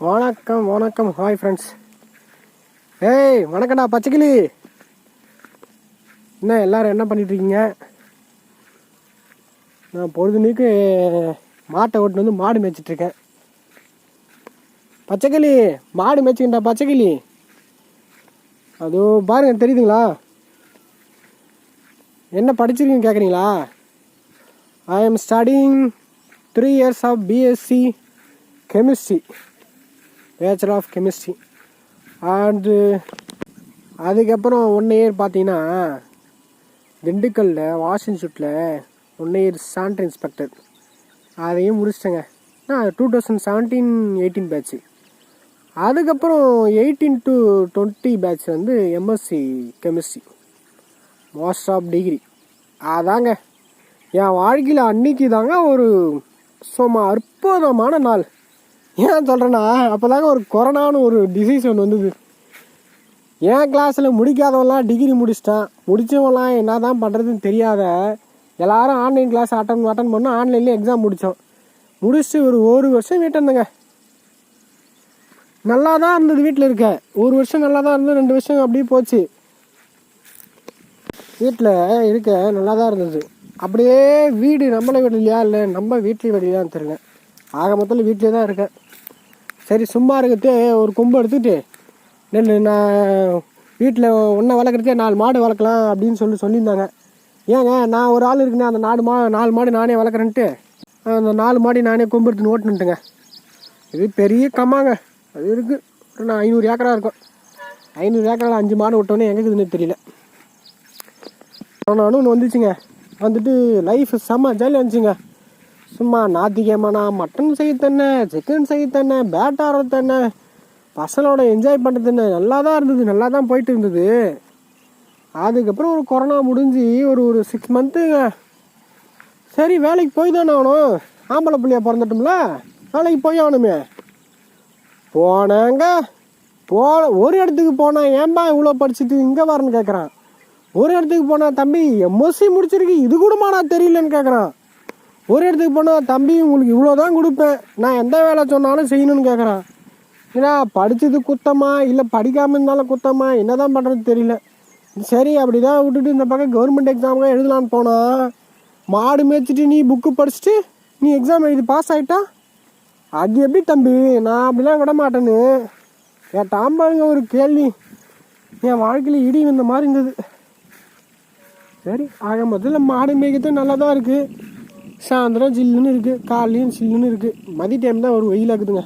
வணக்கம் வணக்கம் hi friends. ஏய் வணக்கம்டா பச்சைக்கிளி. என்ன எல்லோரும் என்ன பண்ணிகிட்ருக்கீங்க? நான் பொழுதுனைக்கு மாட்டை ஓட்டுன்னு வந்து மாடு மேய்ச்சிட்ருக்கேன். பச்சைக்கிளி மாடு மேய்ச்சிக்கிண்டா பச்சைக்கிளி. அதோ பாருங்க, தெரியுதுங்களா? என்ன படிச்சிருக்கீங்க கேட்குறீங்களா? I am studying 3 years of BSc chemistry, bachelor of chemistry. And அதுக்கப்புறம் 1 year பார்த்தீங்கன்னா திண்டுக்கல்லில் வாஷ் இன்ஸ்டியூட்டில் 1 year சானிட்டரி இன்ஸ்பெக்டர். அதையும் முடிச்சிட்டேங்க. 2017-18 பேட்ச்சு. அதுக்கப்புறம் 18 to 20 பேட்ச் வந்து MSc chemistry, master of degree. அதாங்க என் வாழ்க்கையில் அன்னைக்கு தாங்க ஒரு சும்மா அற்புதமான நாள். ஏன் சொல்கிறேன்னா, அப்போ தாங்க ஒரு கொரோனான்னு ஒரு டிசீஸ் ஒன்று வந்தது. என் கிளாஸில் முடிக்காதவெல்லாம் டிகிரி முடிச்சிட்டான். முடித்தவெல்லாம் என்ன தான் பண்ணுறதுன்னு தெரியாத எல்லோரும் ஆன்லைன் கிளாஸ் அட்டன் பண்ணோம். ஆன்லைன்லேயே எக்ஸாம் முடித்தோம். முடிச்சுட்டு ஒரு வருஷம் வீட்டில் இருந்தேங்க. நல்லா தான் இருந்தது. வீட்டில் இருக்க 1 வருஷம் நல்லா தான் இருந்தது. 2 வருஷம் அப்படியே போச்சு. வீட்டில் இருக்க நல்லா தான் இருந்தது. அப்படியே வீடு நம்மளை வீடு இல்லையா, இல்லை நம்ம வீட்லேயும் வெளியே தெரியல. ஆக மொத்தத்தில் வீட்டிலே தான் இருக்கேன். சரி, சும்மா இருக்கிறதே ஒரு கொம்பு எடுத்துக்கிட்டு நான் வீட்டில் ஒன்றை வளர்க்குறதே 4 மாடு வளர்க்கலாம் அப்படின்னு சொல்லியிருந்தாங்க. ஏங்க நான் ஒரு ஆள் இருக்குண்ணே, அந்த 4 மாடு நானே வளர்க்குறேன்ட்டு அந்த 4 மாடி நானே கொம்பு எடுத்துன்னு ஓட்டுனுட்டுங்க. இது பெரிய கம்மாங்க. அது இருக்குது, ஒரு 500 ஏக்கரா இருக்கும். 500 ஏக்கரால் 5 மாடு விட்டோன்னே எங்கே இருக்குதுன்னு தெரியல. நானும் ஒன்று வந்துச்சுங்க. வந்துட்டு லைஃப் செம்ம ஜாலியாக இருந்துச்சுங்க. சும்மா ஞாயிற்றுக்கிழமைனா மட்டன் செய்யத்தண்ணே, சிக்கன் செய்யத்தண்ணே, பேட் ஆடுறதண்ணே, பசங்களோட என்ஜாய் பண்ணுறதுன்னு நல்லா தான் இருந்தது. நல்லா தான் போயிட்டு இருந்தது. அதுக்கப்புறம் ஒரு கொரோனா முடிஞ்சு ஒரு 6 மந்த்துங்க. சரி, வேலைக்கு போய் தானே ஆகணும். ஆம்பளை பிள்ளையா பிறந்துட்டோம்ல, வேலைக்கு போய் ஆகணுமே. போனாங்க. ஒரு இடத்துக்கு போனால் ஏன்பா இவ்வளோ படிச்சுட்டு இங்கே வரேன்னு கேட்குறான். ஒரு இடத்துக்கு போனால் தம்பி எம்எஸ்சி முடிச்சிருக்கு, இது கூடமா நான் தெரியலன்னு கேட்குறான். ஒரு இடத்துக்கு போனால் தம்பி உங்களுக்கு இவ்வளோ தான் கொடுப்பேன், நான் எந்த வேலை சொன்னாலும் செய்யணும்னு கேட்குறான். ஏன்னா படித்தது குத்தமா இல்லை படிக்காமல் இருந்தாலும் குத்தமா, என்ன தான் பண்ணுறது தெரியல. சரி, அப்படி தான் விட்டுட்டு இந்த பக்கம் கவர்மெண்ட் எக்ஸாமுக்கு எழுதலான்னு போனால், மாடு மேய்ச்சிட்டு நீ புக்கு படிச்சுட்டு நீ எக்ஸாம் எழுதி பாஸ் ஆகிட்டா அது எப்படி தம்பி? நான் அப்படிலாம் விட மாட்டேன்னு கேட்டான் பாருங்க ஒரு கேள்வி. என் வாழ்க்கையில் இடி வந்த மாதிரி இருந்தது. சரி, ஆக மொத்தத்தில் மாடு மேய்க்கிறது நல்லா தான் இருக்குது. சாயந்தரம் சில்லுன்னு இருக்குது, காலையும் சில்லுன்னு இருக்குது. மதிய டைம் தான் ஒரு வெயிலாக்குதுங்க.